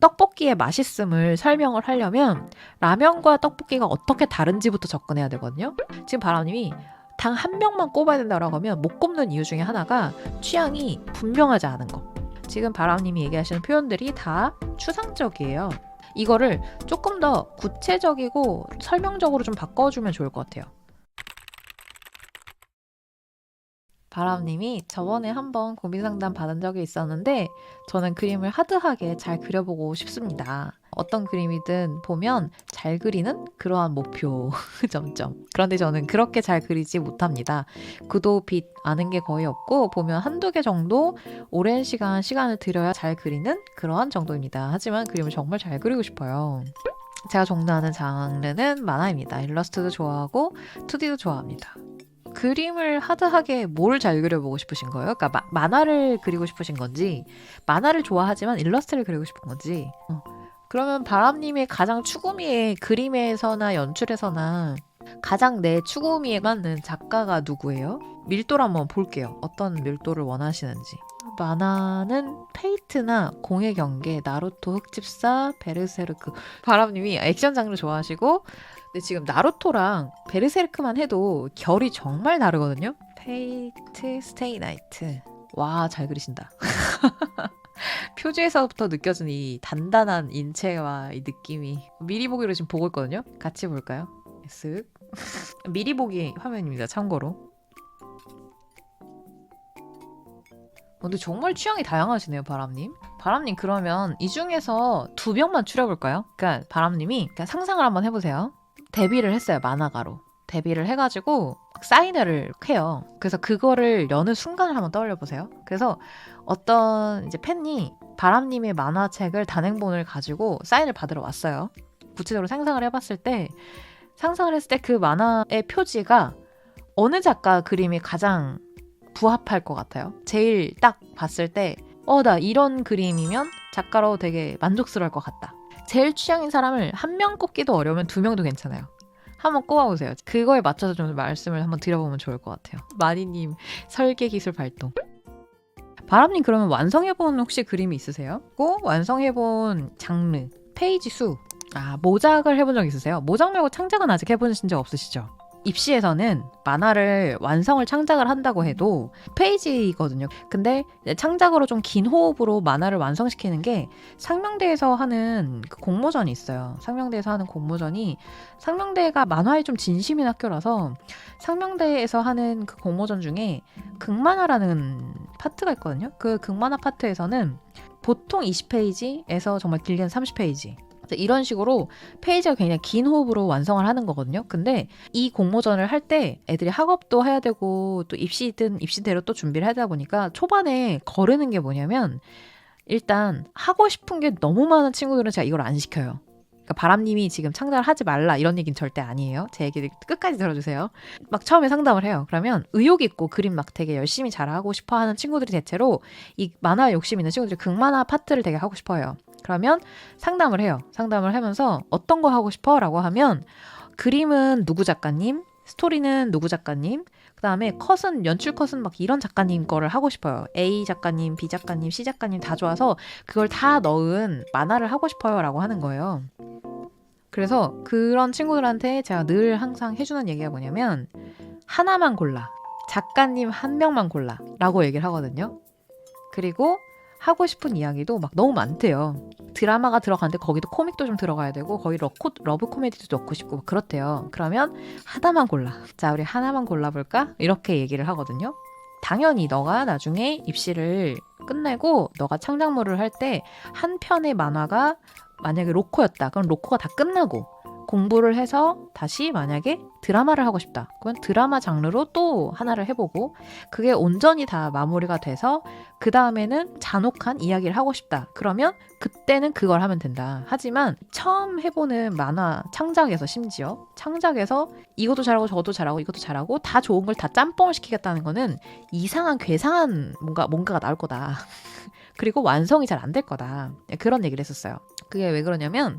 떡볶이의 맛있음을 설명을 하려면 라면과 떡볶이가 어떻게 다른지부터 접근해야 되거든요. 지금 바람님이 당 한 명만 꼽아야 된다고 하면 못 꼽는 이유 중에 하나가 취향이 분명하지 않은 거. 지금 바람님이 얘기하시는 표현들이 다 추상적이에요. 이거를 조금 더 구체적이고 설명적으로 좀 바꿔주면 좋을 것 같아요. 바람님이 저번에 한번 고민 상담 받은 적이 있었는데 저는 그림을 하드하게 잘 그려보고 싶습니다. 어떤 그림이든 보면 잘 그리는 그러한 목표 점점. 그런데 저는 그렇게 잘 그리지 못합니다. 구도 빛 아는 게 거의 없고 보면 한두 개 정도 오랜 시간을 들여야 잘 그리는 그러한 정도입니다. 하지만 그림을 정말 잘 그리고 싶어요. 제가 종류하는 장르는 만화입니다. 일러스트도 좋아하고 2D도 좋아합니다. 그림을 하드하게 뭘 잘 그려보고 싶으신 거예요? 그러니까 만화를 그리고 싶으신 건지, 만화를 좋아하지만 일러스트를 그리고 싶은 건지. 그러면 바람님의 가장 추구미의 그림에서나 연출에서나 가장 내 추구미에 맞는 작가가 누구예요? 밀도를 한번 볼게요. 어떤 밀도를 원하시는지. 만화는 페이트나 공의 경계, 나루토, 흑집사, 베르세르크. 바람님이 액션 장르 좋아하시고 근데 지금 나루토랑 베르세르크만 해도 결이 정말 다르거든요. 페이트, 스테이 나이트. 와, 잘 그리신다. 표지에서부터 느껴지는 이 단단한 인체와 이 느낌이. 미리 보기로 지금 보고 있거든요. 같이 볼까요? 쓱. 미리 보기 화면입니다. 참고로. 근데 정말 취향이 다양하시네요, 바람님. 바람님, 그러면 이 중에서 2명만 추려볼까요? 그러니까 바람님이 그러니까 상상을 한번 해보세요. 데뷔를 했어요, 만화가로. 데뷔를 해가지고 사인회를 해요. 그래서 그거를 여는 순간을 한번 떠올려보세요. 그래서 어떤 이제 팬이 바람님의 만화책을 단행본을 가지고 사인을 받으러 왔어요. 구체적으로 상상을 했을 때 그 만화의 표지가 어느 작가 그림이 가장 부합할 것 같아요? 제일 딱 봤을 때 나 이런 그림이면 작가로 되게 만족스러울 것 같다. 제일 취향인 사람을 한 명 꼽기도 어려우면 2명도 괜찮아요. 한번 꼽아보세요. 그거에 맞춰서 좀 말씀을 한번 드려보면 좋을 것 같아요. 마니님 설계 기술 발동. 바람님, 그러면 완성해본 혹시 그림이 있으세요? 꼭 완성해본 장르, 페이지 수. 모작을 해본 적 있으세요? 모작 말고 창작은 아직 해보신 적 없으시죠? 입시에서는 만화를 완성을 창작을 한다고 해도 페이지거든요. 근데 창작으로 좀 긴 호흡으로 만화를 완성시키는 게 상명대에서 하는 그 공모전이 있어요. 상명대에서 하는 공모전이 상명대가 만화에 좀 진심인 학교라서 상명대에서 하는 그 공모전 중에 극만화라는 파트가 있거든요. 그 극만화 파트에서는 보통 20페이지에서 정말 길게는 30페이지 이런 식으로 페이지가 굉장히 긴 호흡으로 완성을 하는 거거든요. 근데 이 공모전을 할 때 애들이 학업도 해야 되고 또 입시든 입시대로 또 준비를 하다 보니까 초반에 거르는 게 뭐냐면 일단 하고 싶은 게 너무 많은 친구들은 제가 이걸 안 시켜요. 그러니까 바람님이 지금 창작을 하지 말라 이런 얘기는 절대 아니에요. 제 얘기를 끝까지 들어주세요. 막 처음에 상담을 해요. 그러면 의욕 있고 그림 막 되게 열심히 잘하고 싶어 하는 친구들이 대체로 이 만화 욕심 있는 친구들이 극만화 파트를 되게 하고 싶어 해요. 그러면 상담을 해요. 상담을 하면서 어떤 거 하고 싶어? 라고 하면 그림은 누구 작가님, 스토리는 누구 작가님, 그 다음에 컷은 연출 컷은 막 이런 작가님 거를 하고 싶어요. A 작가님, B 작가님, C 작가님 다 좋아서 그걸 다 넣은 만화를 하고 싶어요 라고 하는 거예요. 그래서 그런 친구들한테 제가 늘 항상 해주는 얘기가 뭐냐면 하나만 골라. 작가님 한 명만 골라 라고 얘기를 하거든요. 그리고 하고 싶은 이야기도 막 너무 많대요. 드라마가 들어가는데 거기도 코믹도 좀 들어가야 되고 거기 러브 코미디도 넣고 싶고 막 그렇대요. 그러면 하나만 골라. 자, 우리 하나만 골라볼까? 이렇게 얘기를 하거든요. 당연히 너가 나중에 입시를 끝내고 너가 창작물을 할 때 한 편의 만화가 만약에 로코였다. 그럼 로코가 다 끝나고 공부를 해서 다시 만약에 드라마를 하고 싶다. 그러면 드라마 장르로 또 하나를 해보고 그게 온전히 다 마무리가 돼서 그 다음에는 잔혹한 이야기를 하고 싶다. 그러면 그때는 그걸 하면 된다. 하지만 처음 해보는 만화 창작에서 심지어 창작에서 이것도 잘하고 저것도 잘하고 이것도 잘하고 다 좋은 걸 다 짬뽕을 시키겠다는 거는 이상한 괴상한 뭔가가 나올 거다. 그리고 완성이 잘 안 될 거다. 그런 얘기를 했었어요. 그게 왜 그러냐면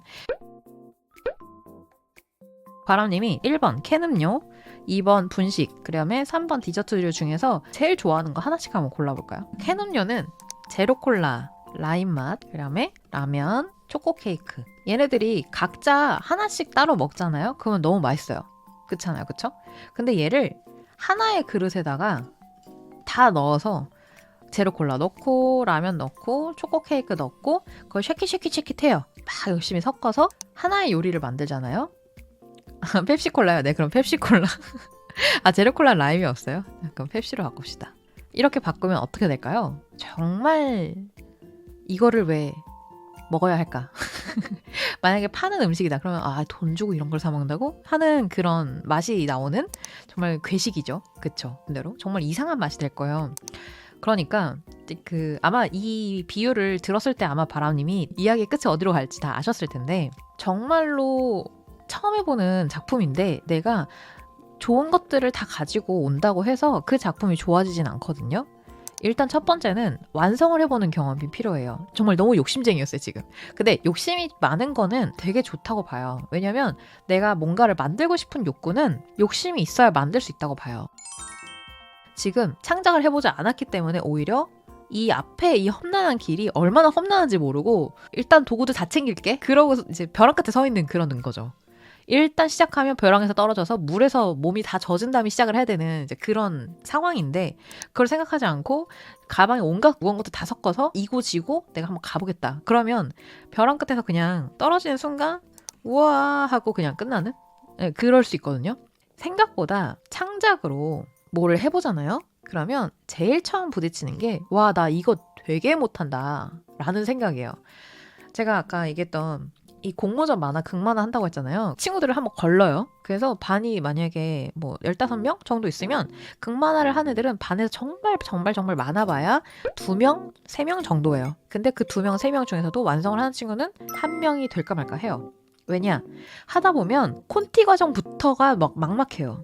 바람님이 1번 캔음료, 2번 분식, 그다음에 3번 디저트류 중에서 제일 좋아하는 거 하나씩 한번 골라볼까요? 캔음료는 제로콜라, 라임 맛, 그다음에 라면, 초코 케이크. 얘네들이 각자 하나씩 따로 먹잖아요. 그러면 너무 맛있어요. 그렇잖아요. 그쵸? 근데 얘를 하나의 그릇에다가 다 넣어서 제로콜라 넣고 라면 넣고 초코 케이크 넣고 그걸 쉐킷 해요. 막 열심히 섞어서 하나의 요리를 만들잖아요. 펩시콜라요? 네, 그럼 펩시콜라. 아, 제로콜라 라임이었어요? 그럼 펩시로 바꿉시다. 이렇게 바꾸면 어떻게 될까요? 정말 이거를 왜 먹어야 할까? 만약에 파는 음식이다. 그러면 아, 돈 주고 이런 걸 사 먹는다고? 하는 그런 맛이 나오는 정말 괴식이죠. 그쵸? 근데로 정말 이상한 맛이 될 거예요. 그러니까 아마 이 비유를 들었을 때 아마 바람님이 이야기의 끝이 어디로 갈지 다 아셨을 텐데 정말로 처음 해보는 작품인데 내가 좋은 것들을 다 가지고 온다고 해서 그 작품이 좋아지진 않거든요. 일단 첫 번째는 완성을 해보는 경험이 필요해요. 정말 너무 욕심쟁이였어요, 지금. 근데 욕심이 많은 거는 되게 좋다고 봐요. 왜냐면 내가 뭔가를 만들고 싶은 욕구는 욕심이 있어야 만들 수 있다고 봐요. 지금 창작을 해보지 않았기 때문에 오히려 이 앞에 이 험난한 길이 얼마나 험난한지 모르고 일단 도구도 다 챙길게. 그러고 이제 벼랑 끝에 서 있는 그런 거죠. 일단 시작하면 벼랑에서 떨어져서 물에서 몸이 다 젖은 다음에 시작을 해야 되는 이제 그런 상황인데 그걸 생각하지 않고 가방에 온갖 무거운 것도 다 섞어서 이고 지고 내가 한번 가보겠다. 그러면 벼랑 끝에서 그냥 떨어지는 순간 우와 하고 그냥 끝나는? 네, 그럴 수 있거든요. 생각보다 창작으로 뭐를 해보잖아요. 그러면 제일 처음 부딪히는 게 와, 나 이거 되게 못한다 라는 생각이에요. 제가 아까 얘기했던 이 공모전 만화, 극만화 한다고 했잖아요. 친구들을 한번 걸러요. 그래서 반이 만약에 뭐 15명 정도 있으면 극만화를 하는 애들은 반에서 정말 많아봐야 2명, 3명 정도예요. 근데 그 2명, 3명 중에서도 완성을 하는 친구는 1명이 될까 말까 해요. 왜냐? 하다 보면 콘티 과정부터가 막막해요.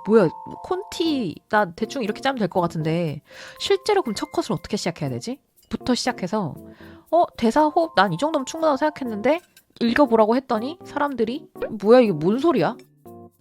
뭐야, 콘티 나 대충 이렇게 짜면 될 것 같은데 실제로 그럼 첫 컷을 어떻게 시작해야 되지? 부터 시작해서 대사 호흡 난 이 정도면 충분하다고 생각했는데 읽어보라고 했더니 사람들이 뭐야 이게 뭔 소리야?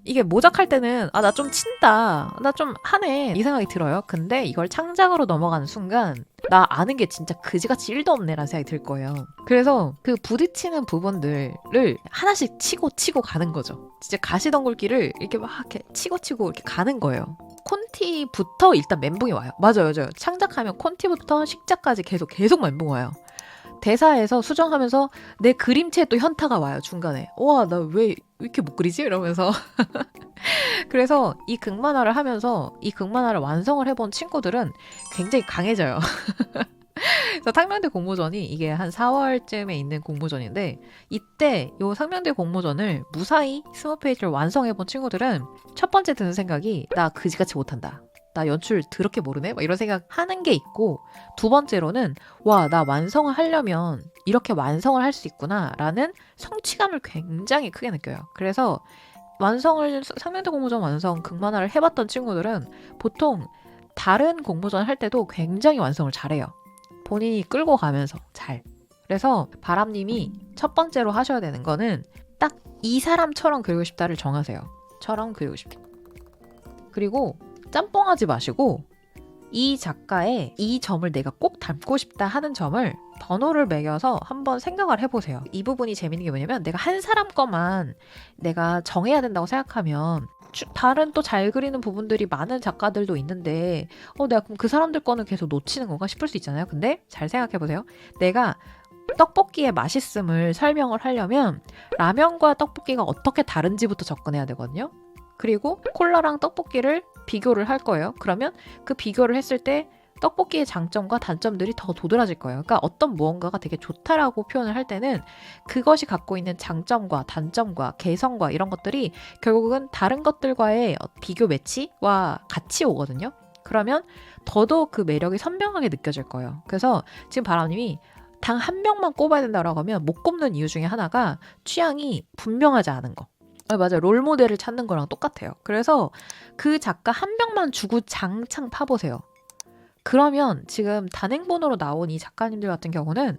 이게 모작할 때는 나 좀 친다, 나 좀 하네 이 생각이 들어요. 근데 이걸 창작으로 넘어가는 순간 나 아는 게 진짜 그지같이 1도 없네 라는 생각이 들 거예요. 그래서 그 부딪히는 부분들을 하나씩 치고 가는 거죠. 진짜 가시덤굴기를 이렇게 막 이렇게 치고 이렇게 가는 거예요. 콘티부터 일단 멘붕이 와요. 맞아요. 창작하면 콘티부터 식자까지 계속 멘붕 와요. 대사에서 수정하면서 내 그림체에 또 현타가 와요, 중간에. 와, 나 왜 이렇게 못 그리지? 이러면서. 그래서 이 극만화를 하면서 이 극만화를 완성을 해본 친구들은 굉장히 강해져요. 그래서 상명대 공모전이 이게 한 4월쯤에 있는 공모전인데 이때 요 상명대 공모전을 무사히 20페이지를 완성해본 친구들은 첫 번째 드는 생각이 나 그지같이 못한다. 나 연출 더럽게 모르네? 막 이런 생각 하는 게 있고 두 번째로는 와, 나 완성을 하려면 이렇게 완성을 할 수 있구나 라는 성취감을 굉장히 크게 느껴요. 그래서 상명대 공모전 완성 극만화를 해봤던 친구들은 보통 다른 공모전 할 때도 굉장히 완성을 잘해요. 본인이 끌고 가면서 잘. 그래서 바람님이 첫 번째로 하셔야 되는 거는 딱 이 사람처럼 그리고 싶다를 정하세요. 처럼 그리고 싶다. 그리고 짬뽕하지 마시고 이 작가의 이 점을 내가 꼭 닮고 싶다 하는 점을 번호를 매겨서 한번 생각을 해보세요. 이 부분이 재밌는 게 뭐냐면 내가 한 사람 거만 내가 정해야 된다고 생각하면 다른 또 잘 그리는 부분들이 많은 작가들도 있는데 내가 그럼 그 사람들 거는 계속 놓치는 건가 싶을 수 있잖아요. 근데 잘 생각해보세요. 내가 떡볶이의 맛있음을 설명을 하려면 라면과 떡볶이가 어떻게 다른지부터 접근해야 되거든요. 그리고 콜라랑 떡볶이를 비교를 할 거예요. 그러면 그 비교를 했을 때 떡볶이의 장점과 단점들이 더 도드라질 거예요. 그러니까 어떤 무언가가 되게 좋다라고 표현을 할 때는 그것이 갖고 있는 장점과 단점과 개성과 이런 것들이 결국은 다른 것들과의 비교 매치와 같이 오거든요. 그러면 더더욱 그 매력이 선명하게 느껴질 거예요. 그래서 지금 바람님이 단 한 명만 꼽아야 된다고 하면 못 꼽는 이유 중에 하나가 취향이 분명하지 않은 거. 맞아요. 롤모델을 찾는 거랑 똑같아요. 그래서 그 작가 한 명만 주고 장창 파보세요. 그러면 지금 단행본으로 나온 이 작가님들 같은 경우는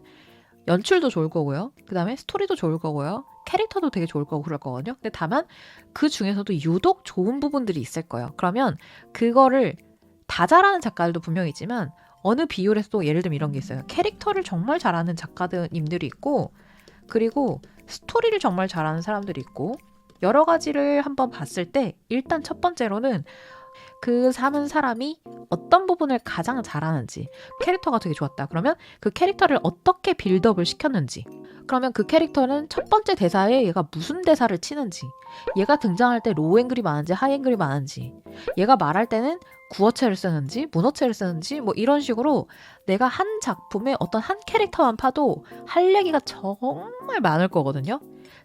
연출도 좋을 거고요. 그 다음에 스토리도 좋을 거고요. 캐릭터도 되게 좋을 거고 그럴 거거든요. 근데 다만 그 중에서도 유독 좋은 부분들이 있을 거예요. 그러면 그거를 다 잘하는 작가들도 분명히 있지만 어느 비율에서도 예를 들면 이런 게 있어요. 캐릭터를 정말 잘하는 작가님들이 있고 그리고 스토리를 정말 잘하는 사람들이 있고 여러 가지를 한번 봤을 때 일단 첫 번째로는 그 사는 사람이 어떤 부분을 가장 잘하는지 캐릭터가 되게 좋았다. 그러면 그 캐릭터를 어떻게 빌드업을 시켰는지 그러면 그 캐릭터는 첫 번째 대사에 얘가 무슨 대사를 치는지 얘가 등장할 때 로우 앵글이 많은지 하이 앵글이 많은지 얘가 말할 때는 구어체를 쓰는지 문어체를 쓰는지 뭐 이런 식으로 내가 한 작품의 어떤 한 캐릭터만 파도 할 얘기가 정말 많을 거거든요.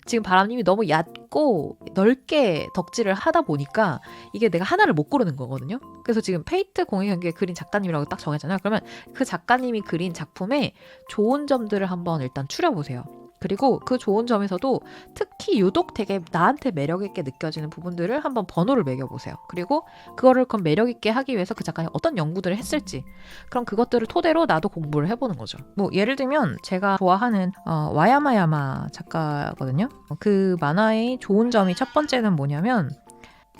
지금 바람님이 너무 얕고 넓게 덕질을 하다 보니까 이게 내가 하나를 못 고르는 거거든요. 그래서 지금 페이트 공예 경기에 그린 작가님이라고 딱 정했잖아요. 그러면 그 작가님이 그린 작품에 좋은 점들을 한번 일단 추려보세요. 그리고 그 좋은 점에서도 특히 유독 되게 나한테 매력있게 느껴지는 부분들을 한번 번호를 매겨보세요. 그리고 그거를 그럼 매력있게 하기 위해서 그 작가님이 어떤 연구들을 했을지 그럼 그것들을 토대로 나도 공부를 해보는 거죠. 뭐 예를 들면 제가 좋아하는 와야마야마 작가거든요. 그 만화의 좋은 점이 첫 번째는 뭐냐면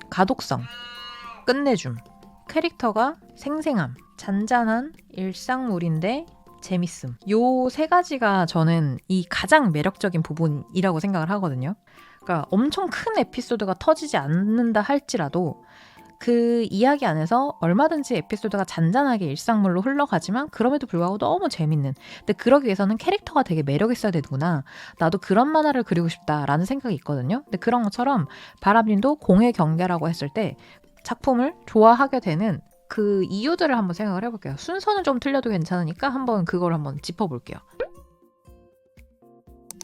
가독성, 끝내줌, 캐릭터가 생생함, 잔잔한 일상물인데 재밌음. 요 세 가지가 저는 이 가장 매력적인 부분이라고 생각을 하거든요. 그러니까 엄청 큰 에피소드가 터지지 않는다 할지라도 그 이야기 안에서 얼마든지 에피소드가 잔잔하게 일상물로 흘러가지만 그럼에도 불구하고 너무 재밌는. 근데 그러기 위해서는 캐릭터가 되게 매력 있어야 되구나. 나도 그런 만화를 그리고 싶다라는 생각이 있거든요. 근데 그런 것처럼 바람님도 공의 경계라고 했을 때 작품을 좋아하게 되는 그 이유들을 한번 생각을 해볼게요. 순서는 좀 틀려도 괜찮으니까 한번 그걸 한번 짚어볼게요.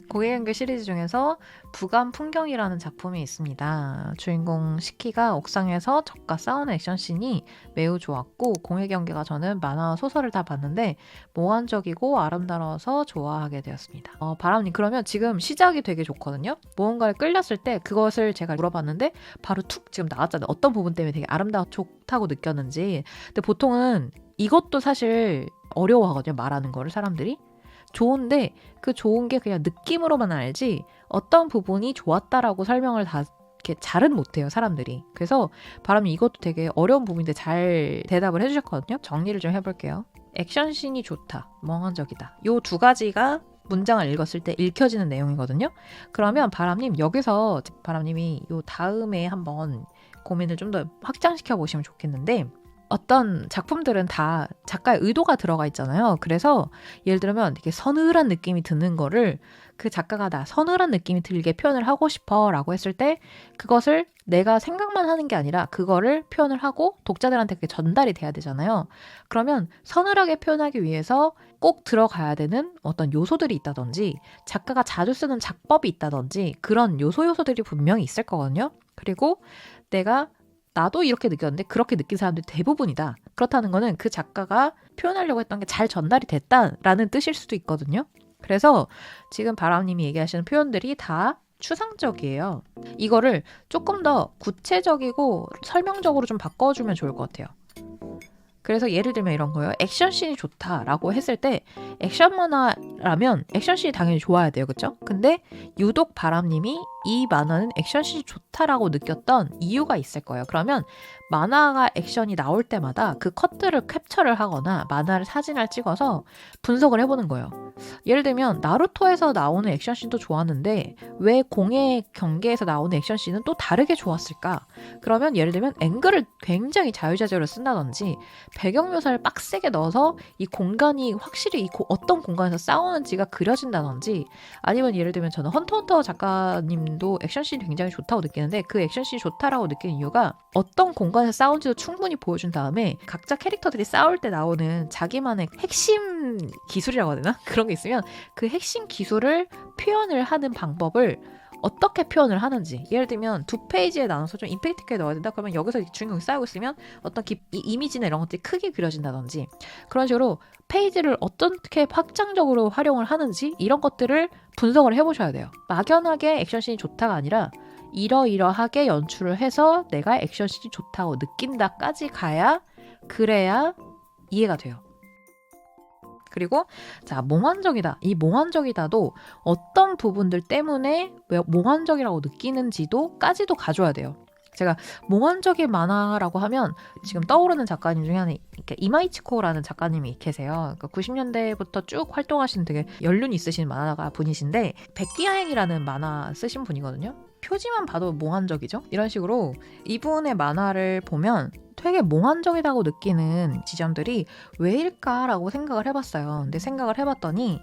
고해연결 시리즈 중에서 부감 풍경이라는 작품이 있습니다. 주인공 시키가 옥상에서 적과 싸우는 액션씬이 매우 좋았고 공해 경기가 저는 만화와 소설을 다 봤는데 몽환적이고 아름다워서 좋아하게 되었습니다. 바람님 그러면 지금 시작이 되게 좋거든요. 무언가를 끌렸을 때 그것을 제가 물어봤는데 바로 툭 지금 나왔잖아요. 어떤 부분 때문에 되게 아름다워 좋다고 느꼈는지. 근데 보통은 이것도 사실 어려워하거든요. 말하는 거를 사람들이. 좋은데 그 좋은 게 그냥 느낌으로만 알지 어떤 부분이 좋았다라고 설명을 다 이렇게 잘은 못해요 사람들이. 그래서 바람이 이것도 되게 어려운 부분인데 잘 대답을 해주셨거든요. 정리를 좀 해볼게요. 액션씬이 좋다, 몽환적이다. 요 두 가지가 문장을 읽었을 때 읽혀지는 내용이거든요. 그러면 바람님 여기서 바람님이 요 다음에 한번 고민을 좀 더 확장시켜 보시면 좋겠는데 어떤 작품들은 다 작가의 의도가 들어가 있잖아요. 그래서 예를 들면 되게 서늘한 느낌이 드는 거를 그 작가가 나 서늘한 느낌이 들게 표현을 하고 싶어 라고 했을 때 그것을 내가 생각만 하는 게 아니라 그거를 표현을 하고 독자들한테 그게 전달이 돼야 되잖아요. 그러면 서늘하게 표현하기 위해서 꼭 들어가야 되는 어떤 요소들이 있다든지 작가가 자주 쓰는 작법이 있다든지 그런 요소들이 분명히 있을 거거든요. 그리고 나도 이렇게 느꼈는데 그렇게 느낀 사람들이 대부분이다. 그렇다는 거는 그 작가가 표현하려고 했던 게 잘 전달이 됐다라는 뜻일 수도 있거든요. 그래서 지금 바람님이 얘기하시는 표현들이 다 추상적이에요. 이거를 조금 더 구체적이고 설명적으로 좀 바꿔주면 좋을 것 같아요. 그래서 예를 들면 이런 거예요. 액션씬이 좋다라고 했을 때 액션 만화라면 액션씬이 당연히 좋아야 돼요. 그렇죠? 근데 유독 바람님이 이 만화는 액션씬이 좋다라고 느꼈던 이유가 있을 거예요. 그러면 만화가 액션이 나올 때마다 그 컷들을 캡처를 하거나 만화를 사진을 찍어서 분석을 해보는 거예요. 예를 들면 나루토에서 나오는 액션씬도 좋았는데 왜 공의 경계에서 나오는 액션씬은 또 다르게 좋았을까? 그러면 예를 들면 앵글을 굉장히 자유자재로 쓴다든지 배경 묘사를 빡세게 넣어서 이 공간이 확실히 어떤 공간에서 싸우는지가 그려진다든지 아니면 예를 들면 저는 헌터헌터 작가님도 액션씬이 굉장히 좋다고 느끼는데 그 액션씬이 좋다라고 느끼는 이유가 어떤 공간에서 싸운지도 충분히 보여준 다음에 각자 캐릭터들이 싸울 때 나오는 자기만의 핵심 기술이라고 해야 되나? 그런 게 있으면 그 핵심 기술을 표현을 하는 방법을 어떻게 표현을 하는지 예를 들면 두 페이지에 나눠서 좀 임팩트 있게 넣어야 된다 그러면 여기서 주인공이 싸우고 있으면 어떤 이미지나 이런 것들이 크게 그려진다든지 그런 식으로 페이지를 어떻게 확장적으로 활용을 하는지 이런 것들을 분석을 해보셔야 돼요. 막연하게 액션씬이 좋다가 아니라 이러이러하게 연출을 해서 내가 액션씬이 좋다고 느낀다까지 가야 그래야 이해가 돼요. 그리고 자 몽환적이다. 이 몽환적이다도 어떤 부분들 때문에 왜 몽환적이라고 느끼는지도 까지도 가져야 돼요. 제가 몽환적인 만화라고 하면 지금 떠오르는 작가님 중에 하나 이마이치코라는 작가님이 계세요. 그러니까 90년대부터 쭉 활동하신 되게 연륜 있으신 만화가 분이신데 백기야행이라는 만화 쓰신 분이거든요. 표지만 봐도 몽환적이죠? 이런 식으로 이분의 만화를 보면 되게 몽환적이라고 느끼는 지점들이 왜일까라고 생각을 해봤어요. 근데 생각을 해봤더니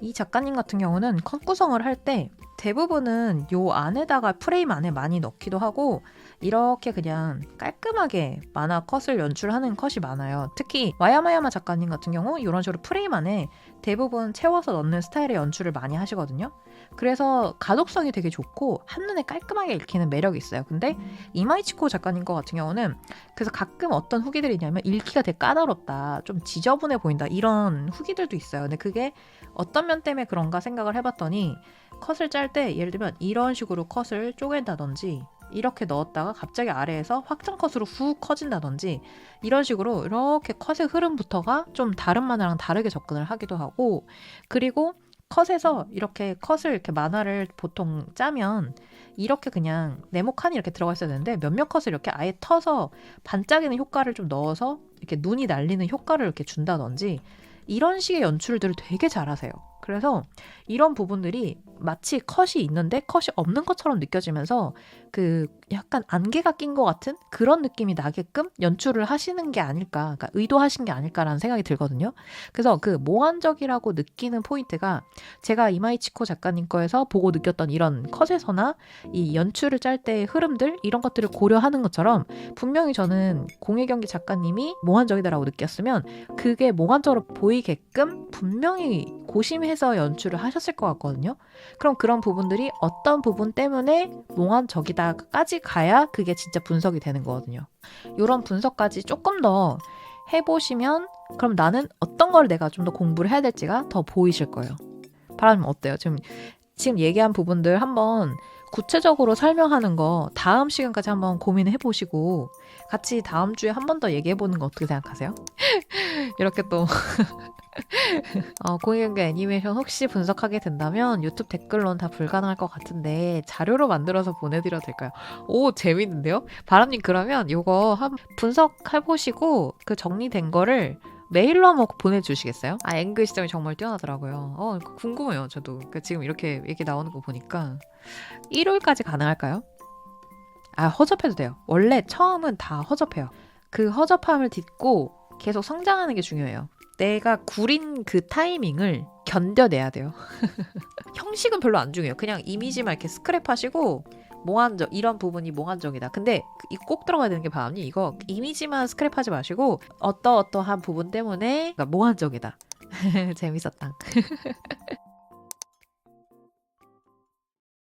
이 작가님 같은 경우는 컷 구성을 할 때 대부분은 요 안에다가 프레임 안에 많이 넣기도 하고 이렇게 그냥 깔끔하게 만화 컷을 연출하는 컷이 많아요. 특히 와야마야마 작가님 같은 경우 이런 식으로 프레임 안에 대부분 채워서 넣는 스타일의 연출을 많이 하시거든요. 그래서 가독성이 되게 좋고 한눈에 깔끔하게 읽히는 매력이 있어요. 근데 이마이치코 작가님 거 같은 경우는 그래서 가끔 어떤 후기들이 있냐면 읽기가 되게 까다롭다, 좀 지저분해 보인다 이런 후기들도 있어요. 근데 그게 어떤 면 때문에 그런가 생각을 해봤더니 컷을 짤 때 예를 들면 이런 식으로 컷을 쪼갠다든지 이렇게 넣었다가 갑자기 아래에서 확장 컷으로 훅 커진다든지 이런 식으로 이렇게 컷의 흐름부터가 좀 다른 만화랑 다르게 접근을 하기도 하고, 그리고 컷에서 이렇게 컷을 이렇게 만화를 보통 짜면 이렇게 그냥 네모칸이 이렇게 들어가 있어야 되는데 몇몇 컷을 이렇게 아예 터서 반짝이는 효과를 좀 넣어서 이렇게 눈이 날리는 효과를 이렇게 준다든지 이런 식의 연출들을 되게 잘하세요. 그래서 이런 부분들이 마치 컷이 있는데 컷이 없는 것처럼 느껴지면서 그 약간 안개가 낀 것 같은 그런 느낌이 나게끔 연출을 하시는 게 아닐까, 그러니까 의도하신 게 아닐까라는 생각이 들거든요. 그래서 그 몽환적이라고 느끼는 포인트가 제가 이마이치코 작가님 거에서 보고 느꼈던 이런 컷에서나 이 연출을 짤 때의 흐름들 이런 것들을 고려하는 것처럼 분명히 저는 공예경기 작가님이 몽환적이다라고 느꼈으면 그게 몽환적으로 보이게끔 분명히 고심해서 연출을 하셨을 것 같거든요. 그럼 그런 부분들이 어떤 부분 때문에 몽환적이다까지 가야 그게 진짜 분석이 되는 거거든요. 이런 분석까지 조금 더 해보시면 그럼 나는 어떤 걸 내가 좀 더 공부를 해야 될지가 더 보이실 거예요. 바람님 어때요? 지금 얘기한 부분들 한번 구체적으로 설명하는 거 다음 시간까지 한번 고민해 보시고 같이 다음 주에 한 번 더 얘기해 보는 거 어떻게 생각하세요? 이렇게 또 공익연기 애니메이션 혹시 분석하게 된다면 유튜브 댓글로는 다 불가능할 것 같은데 자료로 만들어서 보내드려도 될까요? 오, 재밌는데요? 바람님 그러면 이거 한번 분석해보시고 그 정리된 거를 메일로 한번 보내주시겠어요? 앵글 시점이 정말 뛰어나더라고요. 궁금해요, 저도. 지금 이렇게 얘기 나오는 거 보니까. 일요일까지 가능할까요? 허접해도 돼요. 원래 처음은 다 허접해요. 그 허접함을 딛고 계속 성장하는 게 중요해요. 내가 구린 그 타이밍을 견뎌내야 돼요. 형식은 별로 안 중요해요. 그냥 이미지만 이렇게 스크랩하시고 몽환적, 이런 부분이 몽환적이다. 근데 꼭 들어가야 되는 게 바람이 이거 이미지만 스크랩하지 마시고 어떠한 부분 때문에 몽환적이다. 재밌었다.